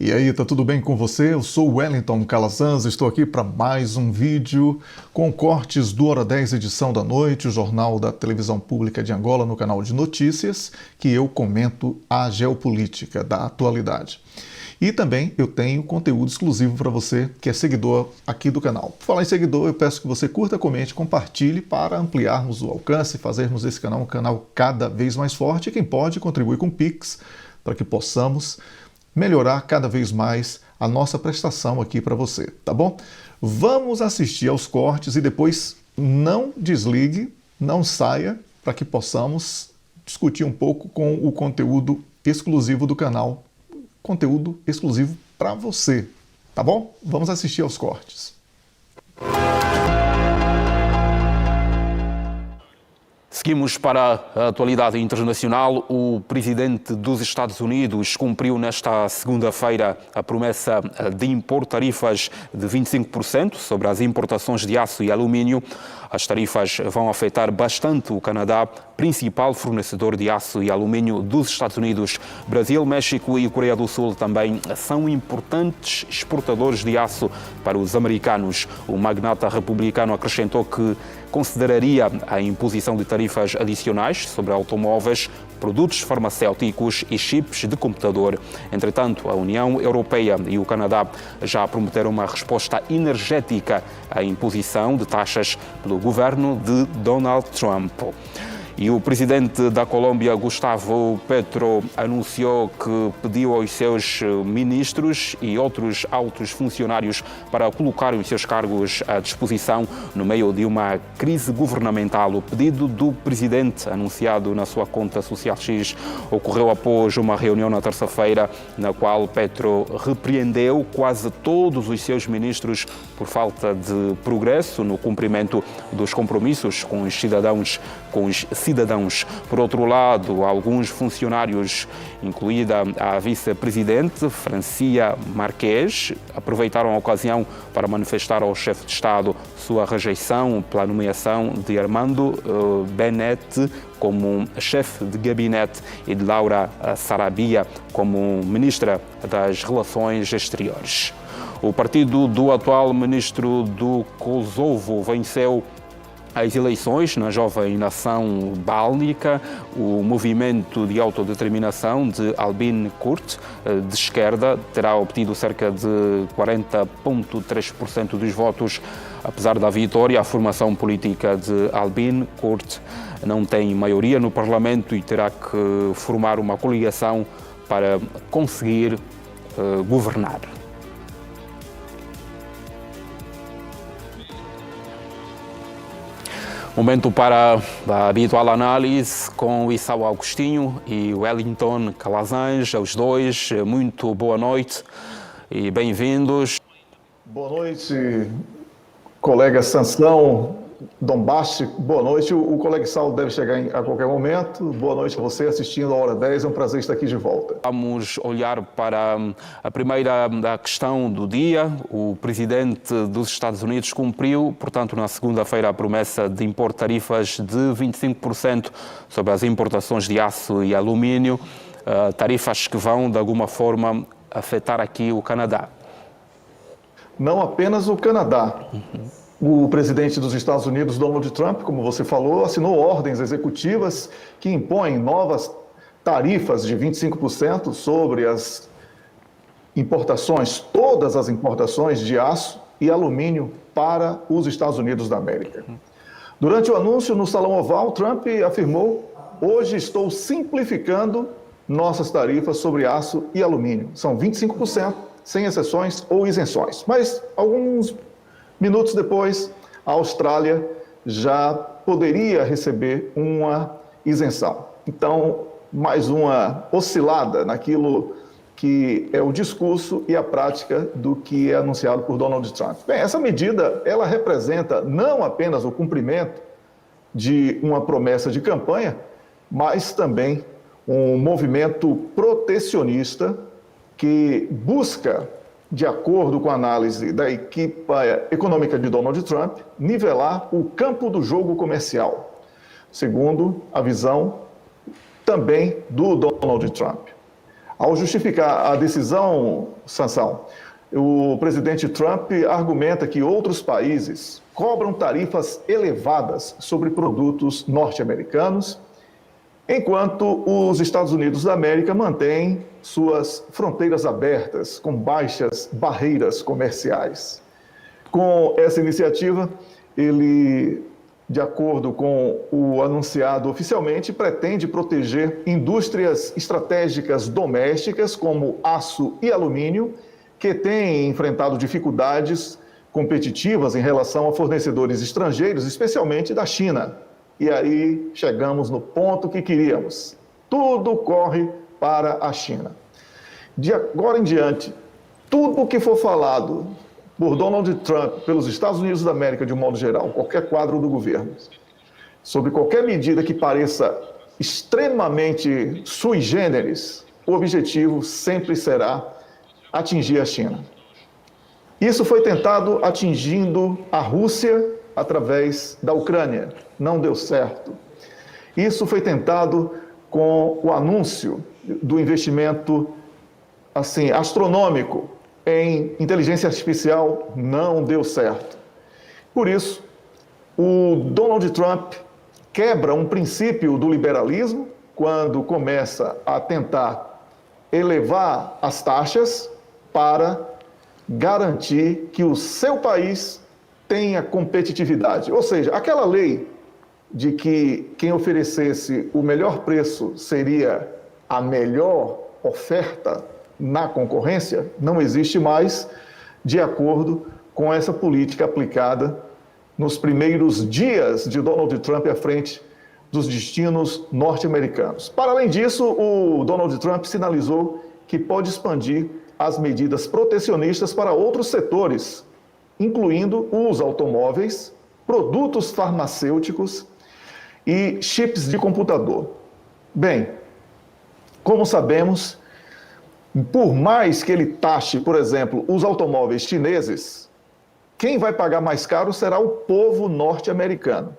E aí, tá tudo bem com você? Eu sou o Wellington Calazans, estou aqui para mais um vídeo com cortes do Hora 10, edição da noite, o jornal da televisão pública de Angola no canal de notícias, que eu comento a geopolítica da atualidade. E também eu tenho conteúdo exclusivo para você que é seguidor aqui do canal. Por falar em seguidor, eu peço que você curta, comente, compartilhe para ampliarmos o alcance e fazermos esse canal um canal cada vez mais forte. E quem pode, contribui com Pix para que possamos melhorar cada vez mais a nossa prestação aqui para você, tá bom? Vamos assistir aos cortes e depois não desligue, não saia, para que possamos discutir um pouco com o conteúdo exclusivo do canal. Conteúdo exclusivo para você, tá bom? Vamos assistir aos cortes. Seguimos para a atualidade internacional. O presidente dos Estados Unidos cumpriu nesta segunda-feira a promessa de impor tarifas de 25% sobre as importações de aço e alumínio. As tarifas vão afetar bastante o Canadá, principal fornecedor de aço e alumínio dos Estados Unidos. Brasil, México e Coreia do Sul também são importantes exportadores de aço para os americanos. O magnata republicano acrescentou que consideraria a imposição de tarifas adicionais sobre automóveis, produtos farmacêuticos e chips de computador. Entretanto, a União Europeia e o Canadá já prometeram uma resposta energética à imposição de taxas pelo governo de Donald Trump. E o presidente da Colômbia, Gustavo Petro, anunciou que pediu aos seus ministros e outros altos funcionários para colocarem os seus cargos à disposição no meio de uma crise governamental. O pedido do presidente, anunciado na sua conta social X, ocorreu após uma reunião na terça-feira, na qual Petro repreendeu quase todos os seus ministros por falta de progresso no cumprimento dos compromissos com os cidadãos. Por outro lado, alguns funcionários, incluída a vice-presidente Francia Marques, aproveitaram a ocasião para manifestar ao chefe de Estado sua rejeição pela nomeação de Armando Bennett como chefe de gabinete e de Laura Sarabia como ministra das Relações Exteriores. O partido do atual ministro do Kosovo venceu as eleições na jovem nação báltica. O movimento de autodeterminação de Albin Kurti, de esquerda, terá obtido cerca de 40,3% dos votos. Apesar da vitória, a formação política de Albin Kurti não tem maioria no Parlamento e terá que formar uma coligação para conseguir governar. Momento para a habitual análise com o Issau Agostinho e Wellington Calazans, aos dois. Muito boa noite e bem-vindos. Boa noite, colega Sansão, Dombaste. Boa noite, o colega Issau deve chegar a qualquer momento. Boa noite a você assistindo a Hora 10, é um prazer estar aqui de volta. Vamos olhar para a primeira questão do dia. O presidente dos Estados Unidos cumpriu, portanto, na segunda-feira a promessa de impor tarifas de 25% sobre as importações de aço e alumínio, tarifas que vão, de alguma forma, afetar aqui o Canadá. Não apenas o Canadá. O presidente dos Estados Unidos, Donald Trump, como você falou, assinou ordens executivas que impõem novas tarifas de 25% sobre as importações, todas as importações de aço e alumínio para os Estados Unidos da América. Durante o anúncio no Salão Oval, Trump afirmou: "Hoje estou simplificando nossas tarifas sobre aço e alumínio. São 25%, sem exceções ou isenções." Mas alguns minutos depois, a Austrália já poderia receber uma isenção. Então, mais uma oscilada naquilo que é o discurso e a prática do que é anunciado por Donald Trump. Bem, essa medida, ela representa não apenas o cumprimento de uma promessa de campanha, mas também um movimento protecionista que busca, de acordo com a análise da equipe econômica de Donald Trump, nivelar o campo do jogo comercial, segundo a visão também do Donald Trump. Ao justificar a decisão, Sansão, o presidente Trump argumenta que outros países cobram tarifas elevadas sobre produtos norte-americanos, enquanto os Estados Unidos da América mantêm suas fronteiras abertas, com baixas barreiras comerciais. Com essa iniciativa, ele, de acordo com o anunciado oficialmente, pretende proteger indústrias estratégicas domésticas, como aço e alumínio, que têm enfrentado dificuldades competitivas em relação a fornecedores estrangeiros, especialmente da China. E aí chegamos no ponto que queríamos. Tudo corre para a China. De agora em diante, tudo que for falado por Donald Trump, pelos Estados Unidos da América de um modo geral, qualquer quadro do governo, sobre qualquer medida que pareça extremamente sui generis, o objetivo sempre será atingir a China. Isso foi tentado atingindo a Rússia através da Ucrânia. Não deu certo. Isso foi tentado com o anúncio do investimento astronômico em inteligência artificial. Não deu certo. Por isso, o Donald Trump quebra um princípio do liberalismo quando começa a tentar elevar as taxas para garantir que o seu país tenha competitividade. Ou seja, aquela lei de que quem oferecesse o melhor preço seria a melhor oferta na concorrência, não existe mais, de acordo com essa política aplicada nos primeiros dias de Donald Trump à frente dos destinos norte-americanos. Para além disso, o Donald Trump sinalizou que pode expandir as medidas protecionistas para outros setores, incluindo os automóveis, produtos farmacêuticos e chips de computador. Bem, como sabemos, por mais que ele taxe, por exemplo, os automóveis chineses, quem vai pagar mais caro será o povo norte-americano,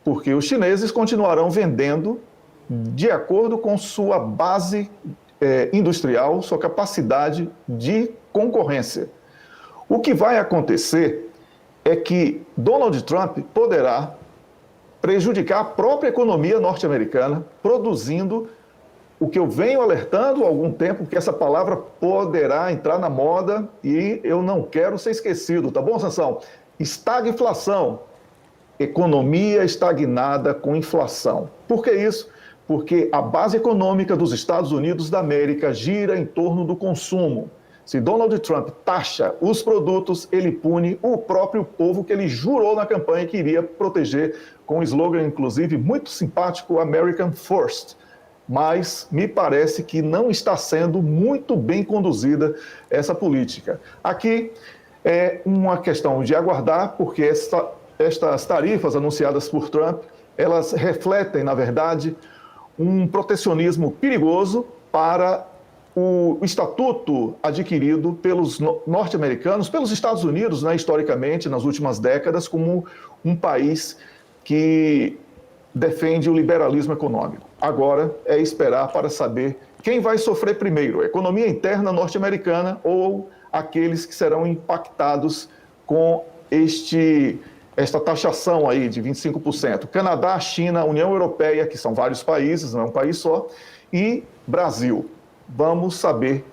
porque os chineses continuarão vendendo de acordo com sua base industrial, sua capacidade de concorrência. O que vai acontecer é que Donald Trump poderá prejudicar a própria economia norte-americana, produzindo o que eu venho alertando há algum tempo, que essa palavra poderá entrar na moda e eu não quero ser esquecido, tá bom, Sansão? Estagflação. Economia estagnada com inflação. Por que isso? Porque a base econômica dos Estados Unidos da América gira em torno do consumo. Se Donald Trump taxa os produtos, ele pune o próprio povo que ele jurou na campanha que iria proteger, com um slogan, inclusive, muito simpático, American First. Mas me parece que não está sendo muito bem conduzida essa política. Aqui é uma questão de aguardar, porque estas tarifas anunciadas por Trump, elas refletem, na verdade, um protecionismo perigoso para o estatuto adquirido pelos norte-americanos, pelos Estados Unidos, né, historicamente, nas últimas décadas, como um país que defende o liberalismo econômico. Agora é esperar para saber quem vai sofrer primeiro, a economia interna norte-americana ou aqueles que serão impactados com esta taxação aí de 25%. Canadá, China, União Europeia, que são vários países, não é um país só, e Brasil. Vamos saber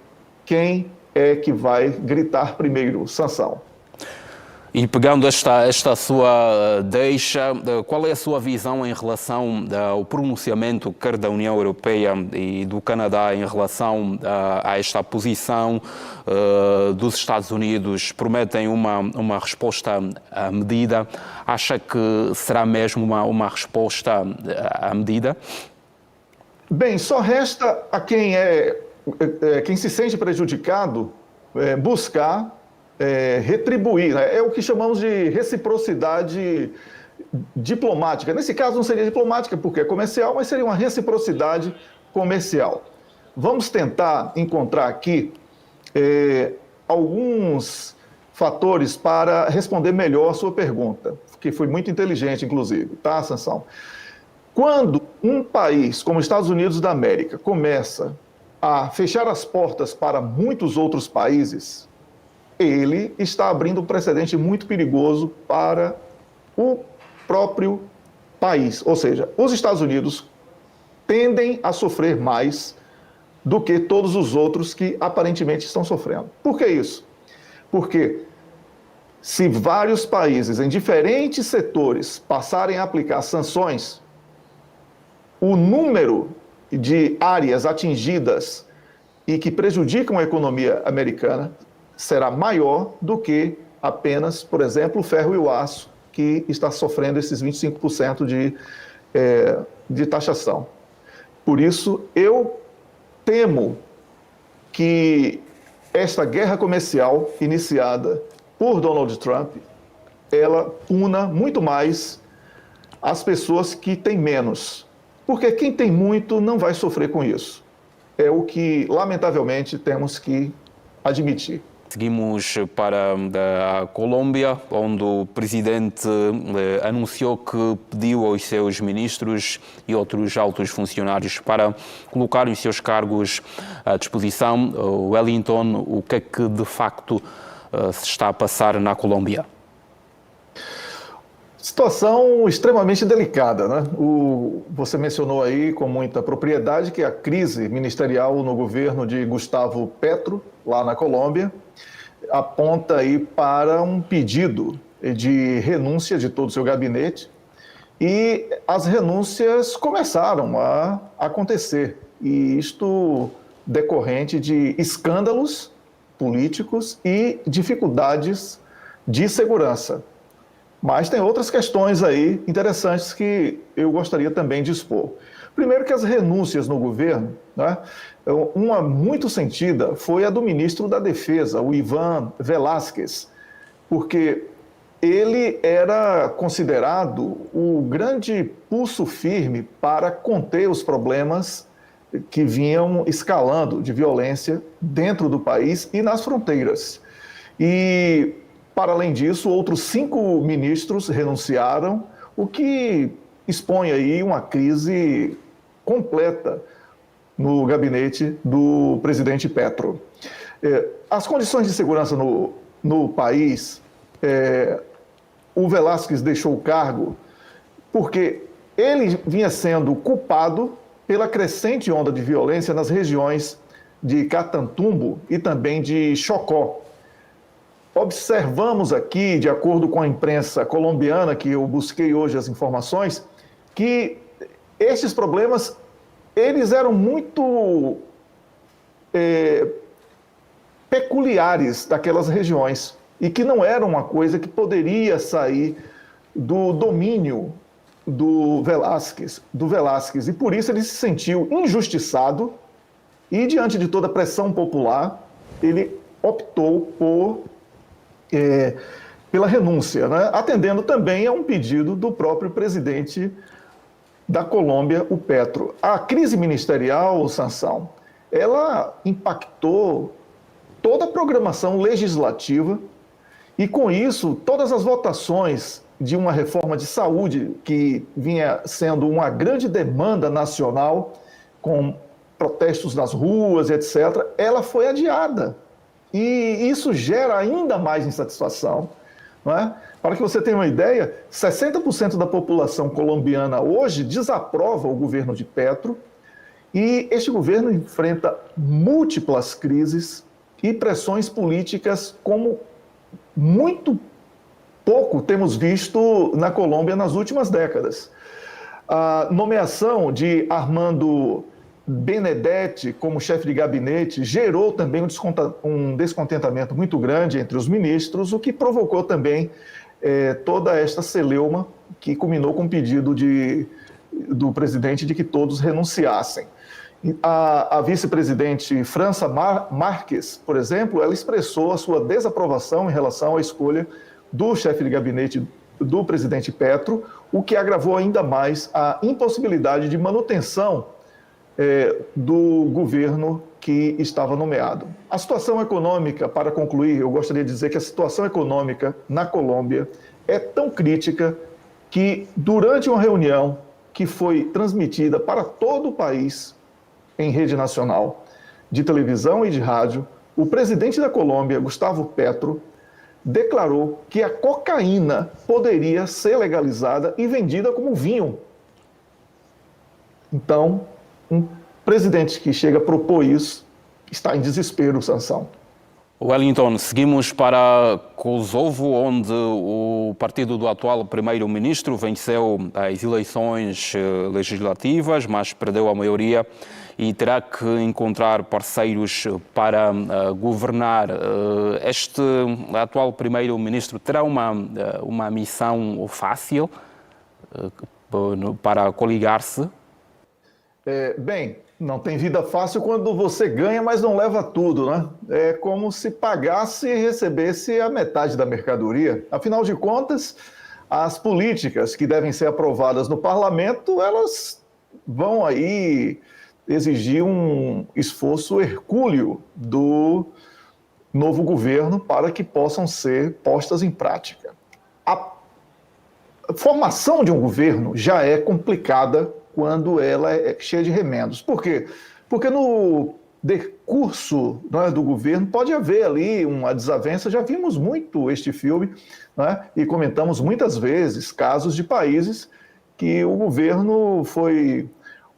quem é que vai gritar primeiro, Sansão. E pegando esta sua deixa, qual é a sua visão em relação ao pronunciamento quer da União Europeia e do Canadá em relação a esta posição dos Estados Unidos? Prometem uma resposta à medida. Acha que será mesmo uma resposta à medida? Bem, só resta a quem se sente prejudicado buscar retribuir, né? É o que chamamos de reciprocidade diplomática. Nesse caso não seria diplomática porque é comercial, mas seria uma reciprocidade comercial. Vamos tentar encontrar aqui alguns fatores para responder melhor a sua pergunta, que foi muito inteligente, inclusive, tá, Sansão? Quando um país como os Estados Unidos da América começa a fechar as portas para muitos outros países, ele está abrindo um precedente muito perigoso para o próprio país. Ou seja, os Estados Unidos tendem a sofrer mais do que todos os outros que aparentemente estão sofrendo. Por que isso? Porque se vários países em diferentes setores passarem a aplicar sanções, o número de áreas atingidas e que prejudicam a economia americana será maior do que apenas, por exemplo, o ferro e o aço, que está sofrendo esses 25% de taxação. Por isso, eu temo que esta guerra comercial iniciada por Donald Trump, ela puna muito mais as pessoas que têm menos. Porque quem tem muito não vai sofrer com isso. É o que, lamentavelmente, temos que admitir. Seguimos para a Colômbia, onde o presidente anunciou que pediu aos seus ministros e outros altos funcionários para colocarem os seus cargos à disposição. Wellington, o que é que de facto se está a passar na Colômbia? Situação extremamente delicada, né? Você mencionou aí com muita propriedade que a crise ministerial no governo de Gustavo Petro, lá na Colômbia, aponta aí para um pedido de renúncia de todo o seu gabinete, e as renúncias começaram a acontecer, e isto decorrente de escândalos políticos e dificuldades de segurança. Mas tem outras questões aí interessantes que eu gostaria também de expor. Primeiro que as renúncias no governo, né, uma muito sentida foi a do ministro da Defesa, o Iván Velásquez, porque ele era considerado o grande pulso firme para conter os problemas que vinham escalando de violência dentro do país e nas fronteiras. E, para além disso, outros 5 ministros renunciaram, o que expõe aí uma crise completa no gabinete do presidente Petro. As condições de segurança no país, o Velásquez deixou o cargo porque ele vinha sendo culpado pela crescente onda de violência nas regiões de Catatumbo e também de Chocó. Observamos aqui, de acordo com a imprensa colombiana, que eu busquei hoje as informações, que esses problemas, eles eram muito peculiares daquelas regiões e que não era uma coisa que poderia sair do domínio do Velásquez, e por isso ele se sentiu injustiçado e, diante de toda a pressão popular, ele optou pela renúncia, né? Atendendo também a um pedido do próprio presidente da Colômbia, o Petro. A crise ministerial, Sansão, ela impactou toda a programação legislativa e, com isso, todas as votações de uma reforma de saúde que vinha sendo uma grande demanda nacional, com protestos nas ruas, etc., ela foi adiada. E isso gera ainda mais insatisfação, não é? Para que você tenha uma ideia, 60% da população colombiana hoje desaprova o governo de Petro, e este governo enfrenta múltiplas crises e pressões políticas como muito pouco temos visto na Colômbia nas últimas décadas. A nomeação de Armando Benedetti como chefe de gabinete gerou também um descontentamento muito grande entre os ministros, o que provocou também toda esta celeuma que culminou com o pedido do presidente de que todos renunciassem. A vice-presidente França Marques, por exemplo, ela expressou a sua desaprovação em relação à escolha do chefe de gabinete do presidente Petro, o que agravou ainda mais a impossibilidade de manutenção do governo que estava nomeado. A situação econômica, para concluir, eu gostaria de dizer que a situação econômica na Colômbia é tão crítica que, durante uma reunião que foi transmitida para todo o país em rede nacional, de televisão e de rádio, o presidente da Colômbia, Gustavo Petro, declarou que a cocaína poderia ser legalizada e vendida como vinho. Então, um presidente que chega a propor isso está em desespero, Sansão. Wellington, seguimos para Kosovo, onde o partido do atual primeiro-ministro venceu as eleições legislativas, mas perdeu a maioria e terá que encontrar parceiros para governar. Este atual primeiro-ministro terá uma missão fácil para coligar-se? Bem, não tem vida fácil quando você ganha, mas não leva tudo, né? É como se pagasse e recebesse a metade da mercadoria. Afinal de contas, as políticas que devem ser aprovadas no parlamento, elas vão aí exigir um esforço hercúleo do novo governo para que possam ser postas em prática. A formação de um governo já é complicada quando ela é cheia de remendos. Por quê? Porque no decurso, né, do governo pode haver ali uma desavença. Já vimos muito este filme, né, e comentamos muitas vezes casos de países que o governo foi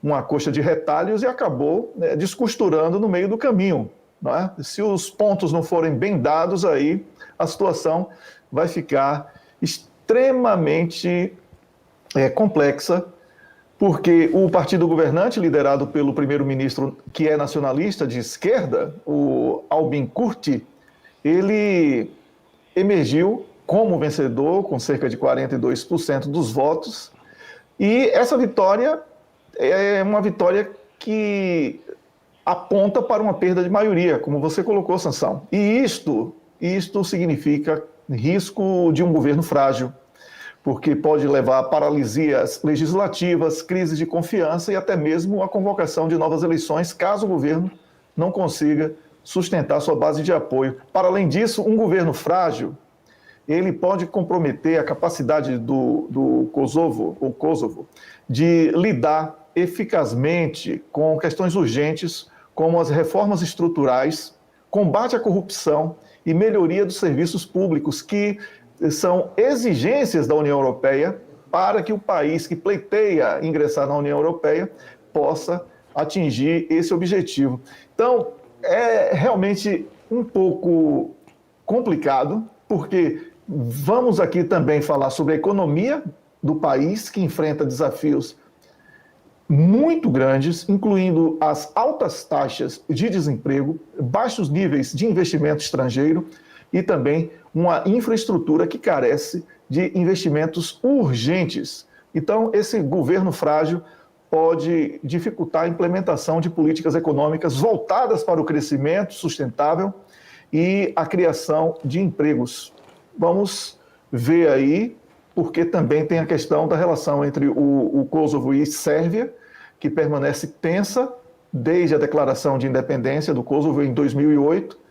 uma coxa de retalhos e acabou, né, descosturando no meio do caminho. Né? Se os pontos não forem bem dados, aí a situação vai ficar extremamente complexa, porque o partido governante, liderado pelo primeiro-ministro, que é nacionalista de esquerda, o Albin Kurti, ele emergiu como vencedor, com cerca de 42% dos votos, e essa vitória é uma vitória que aponta para uma perda de maioria, como você colocou, Sansão. E isto significa risco de um governo frágil, porque pode levar a paralisias legislativas, crises de confiança e até mesmo a convocação de novas eleições, caso o governo não consiga sustentar sua base de apoio. Para além disso, um governo frágil, ele pode comprometer a capacidade do Kosovo de lidar eficazmente com questões urgentes, como as reformas estruturais, combate à corrupção e melhoria dos serviços públicos, que são exigências da União Europeia para que o país que pleiteia ingressar na União Europeia possa atingir esse objetivo. Então, é realmente um pouco complicado, porque vamos aqui também falar sobre a economia do país, que enfrenta desafios muito grandes, incluindo as altas taxas de desemprego, baixos níveis de investimento estrangeiro e também uma infraestrutura que carece de investimentos urgentes. Então, esse governo frágil pode dificultar a implementação de políticas econômicas voltadas para o crescimento sustentável e a criação de empregos. Vamos ver aí, porque também tem a questão da relação entre o Kosovo e Sérvia, que permanece tensa desde a declaração de independência do Kosovo em 2008,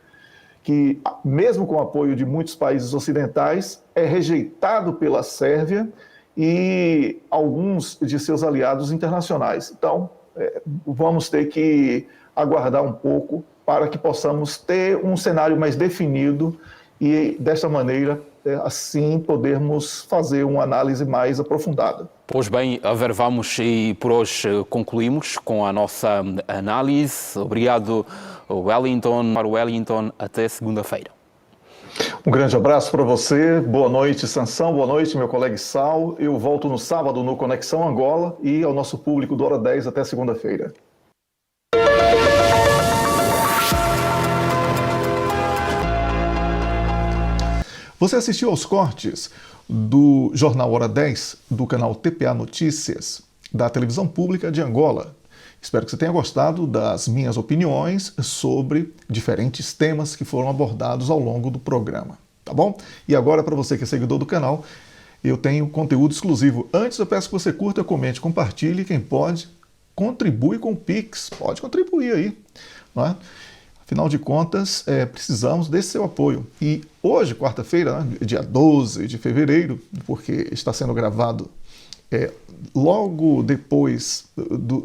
que, mesmo com o apoio de muitos países ocidentais, é rejeitado pela Sérvia e alguns de seus aliados internacionais. Então, vamos ter que aguardar um pouco para que possamos ter um cenário mais definido e, desta maneira, assim podermos fazer uma análise mais aprofundada. Pois bem, a ver, vamos e por hoje concluímos com a nossa análise. Obrigado, Wellington. Para o Wellington, até segunda-feira. Um grande abraço para você, boa noite, Sansão, boa noite, meu colega Sal. Eu volto no sábado no Conexão Angola e ao nosso público do Hora 10 até segunda-feira. Você assistiu aos cortes do Jornal Hora 10, do canal TPA Notícias, da televisão pública de Angola. Espero que você tenha gostado das minhas opiniões sobre diferentes temas que foram abordados ao longo do programa, tá bom? E agora, para você que é seguidor do canal, eu tenho conteúdo exclusivo. Antes, eu peço que você curta, comente, compartilhe. Quem pode, contribui com o Pix. Pode contribuir aí, não é? Afinal de contas, precisamos desse seu apoio. E hoje, quarta-feira, né, dia 12 de fevereiro, porque está sendo gravado logo depois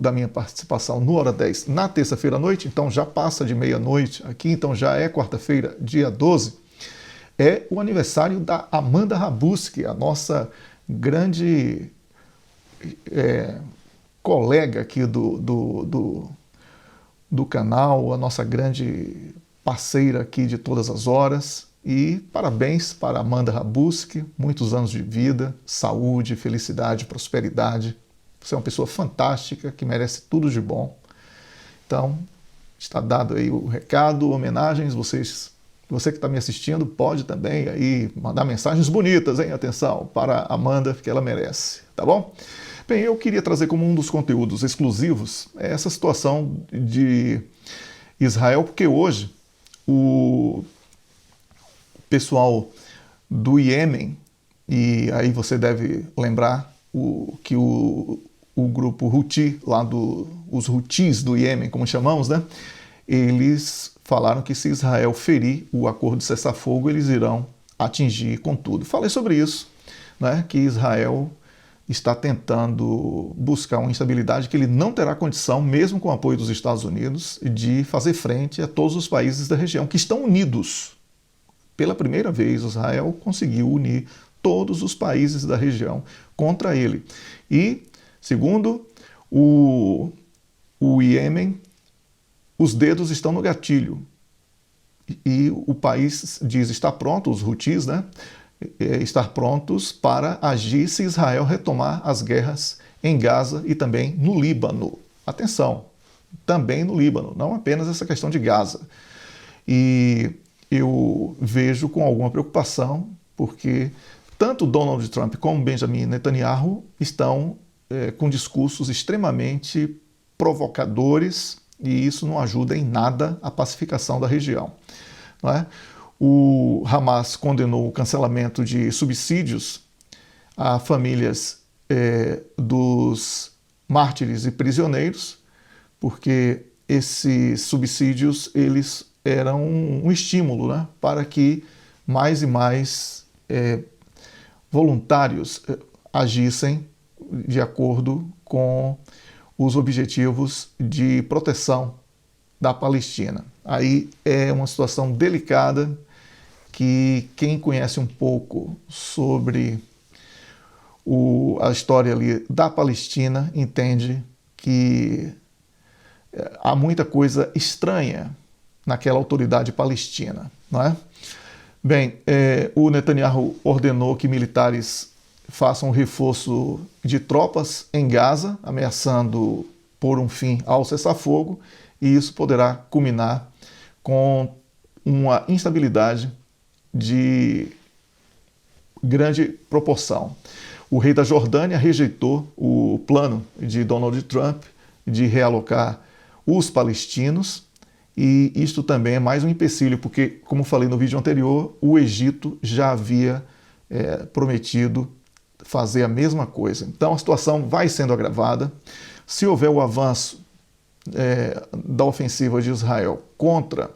da minha participação no Hora 10, na terça-feira à noite, então já passa de meia-noite aqui, então já é quarta-feira, dia 12, é o aniversário da Amanda Rabuski, a nossa grande colega aqui do canal, a nossa grande parceira aqui de todas as horas. E parabéns para Amanda Rabuski, muitos anos de vida, saúde, felicidade, prosperidade. Você é uma pessoa fantástica, que merece tudo de bom. Então, está dado aí o recado, homenagens. Você que está me assistindo pode também aí mandar mensagens bonitas, hein? Atenção, para a Amanda, que ela merece, tá bom? Bem, eu queria trazer como um dos conteúdos exclusivos essa situação de Israel, porque hoje o pessoal do Iêmen, e aí você deve lembrar que o grupo Houthi, os Houthis do Iêmen, como chamamos, né? Eles falaram que se Israel ferir o acordo de cessar-fogo, eles irão atingir com tudo. Falei sobre isso, né? Que Israel está tentando buscar uma instabilidade que ele não terá condição, mesmo com o apoio dos Estados Unidos, de fazer frente a todos os países da região que estão unidos. Pela primeira vez, Israel conseguiu unir todos os países da região contra ele. E, segundo o Iêmen, os dedos estão no gatilho. E o país diz estar pronto, os Houthis, né? Estar prontos para agir se Israel retomar as guerras em Gaza e também no Líbano. Atenção, também no Líbano, não apenas essa questão de Gaza. E eu vejo com alguma preocupação, porque tanto Donald Trump como Benjamin Netanyahu estão com discursos extremamente provocadores, e isso não ajuda em nada a pacificação da região, não é? O Hamas condenou o cancelamento de subsídios a famílias dos mártires e prisioneiros, porque esses subsídios eles eram um estímulo, né, para que mais e mais voluntários agissem de acordo com os objetivos de proteção da Palestina. Aí é uma situação delicada que quem conhece um pouco sobre a história ali da Palestina entende que há muita coisa estranha naquela autoridade palestina, não é? Bem, o Netanyahu ordenou que militares façam um reforço de tropas em Gaza, ameaçando pôr um fim ao cessar-fogo, e isso poderá culminar com uma instabilidade de grande proporção. O rei da Jordânia rejeitou o plano de Donald Trump de realocar os palestinos, e isto também é mais um empecilho, porque, como falei no vídeo anterior, o Egito já havia prometido fazer a mesma coisa. Então a situação vai sendo agravada. Se houver o avanço da ofensiva de Israel contra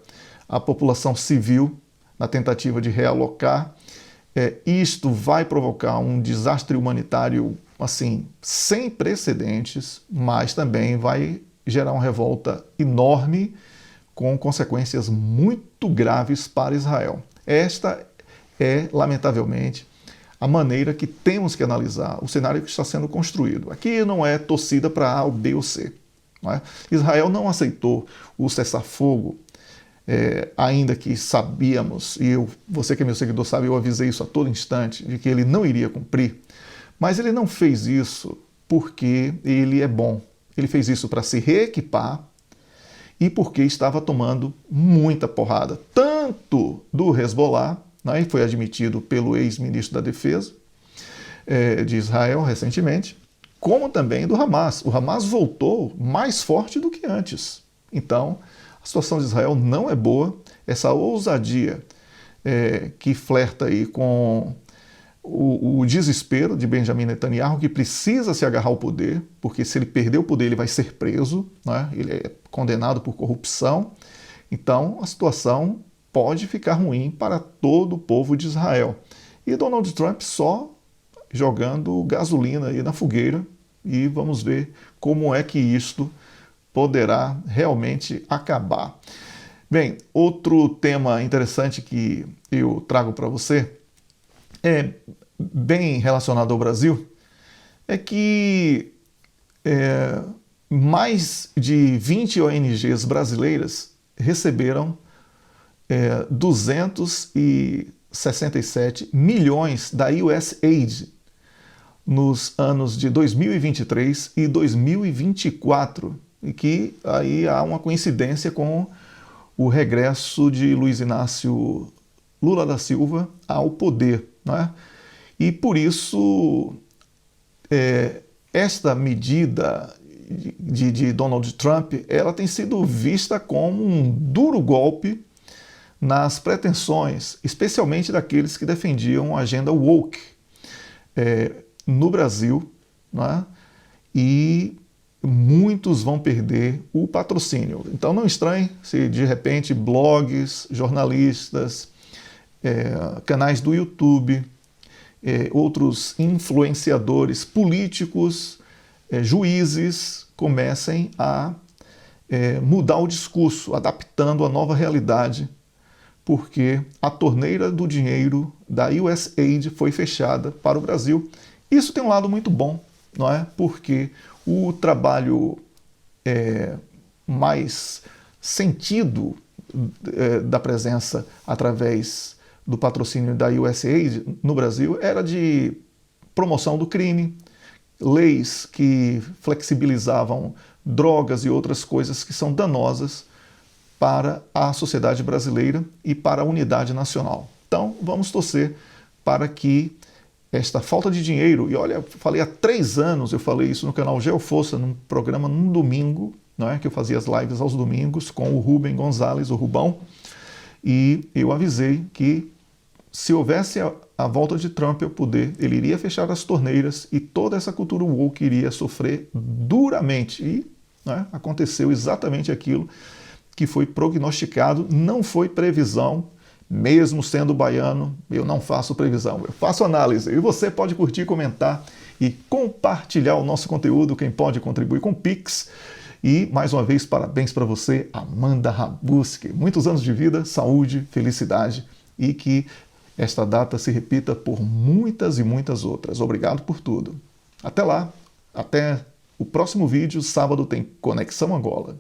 a população civil, na tentativa de realocar, isto vai provocar um desastre humanitário assim, sem precedentes, mas também vai gerar uma revolta enorme, com consequências muito graves para Israel. Esta é, lamentavelmente, a maneira que temos que analisar o cenário que está sendo construído. Aqui não é torcida para A, ou B ou C. Não é? Israel não aceitou o cessar-fogo, ainda que sabíamos, e você que é meu seguidor sabe, eu avisei isso a todo instante, de que ele não iria cumprir, mas ele não fez isso porque ele é bom. Ele fez isso para se reequipar, e porque estava tomando muita porrada, tanto do Hezbollah, né, foi admitido pelo ex-ministro da Defesa de Israel recentemente, como também do Hamas. O Hamas voltou mais forte do que antes. Então, a situação de Israel não é boa. Essa ousadia que flerta aí com o desespero de Benjamin Netanyahu, que precisa se agarrar ao poder, porque se ele perder o poder ele vai ser preso, né? Ele é condenado por corrupção. Então a situação pode ficar ruim para todo o povo de Israel. E Donald Trump só jogando gasolina aí na fogueira e vamos ver como é que isto poderá realmente acabar. Bem, outro tema interessante que eu trago para você é bem relacionado ao Brasil, é que mais de 20 ONGs brasileiras receberam 267 milhões da USAID nos anos de 2023 e 2024, e que aí há uma coincidência com o regresso de Luiz Inácio Lula da Silva ao poder, né? E por isso esta medida de Donald Trump, ela tem sido vista como um duro golpe nas pretensões, especialmente daqueles que defendiam a agenda woke no Brasil, né? E muitos vão perder o patrocínio. Então não estranhe se de repente blogs, jornalistas, canais do YouTube, outros influenciadores políticos, juízes comecem a mudar o discurso, adaptando a nova realidade, porque a torneira do dinheiro da USAID foi fechada para o Brasil. Isso tem um lado muito bom, não é? Porque o trabalho mais sentido da presença através do patrocínio da USAID no Brasil era de promoção do crime, leis que flexibilizavam drogas e outras coisas que são danosas para a sociedade brasileira e para a unidade nacional. Então, vamos torcer para que esta falta de dinheiro, e olha, falei há 3 anos, eu falei isso no canal Geoforça, num programa num domingo, não é? Que eu fazia as lives aos domingos com o Rubem Gonzalez, o Rubão, e eu avisei que se houvesse a volta de Trump ao poder, ele iria fechar as torneiras e toda essa cultura woke iria sofrer duramente. E aconteceu exatamente aquilo que foi prognosticado, não foi previsão. Mesmo sendo baiano, eu não faço previsão, eu faço análise. E você pode curtir, comentar e compartilhar o nosso conteúdo, quem pode contribuir com Pix. E, mais uma vez, parabéns para você, Amanda Rabuski. Muitos anos de vida, saúde, felicidade e que esta data se repita por muitas e muitas outras. Obrigado por tudo. Até lá, até o próximo vídeo. Sábado tem Conexão Angola.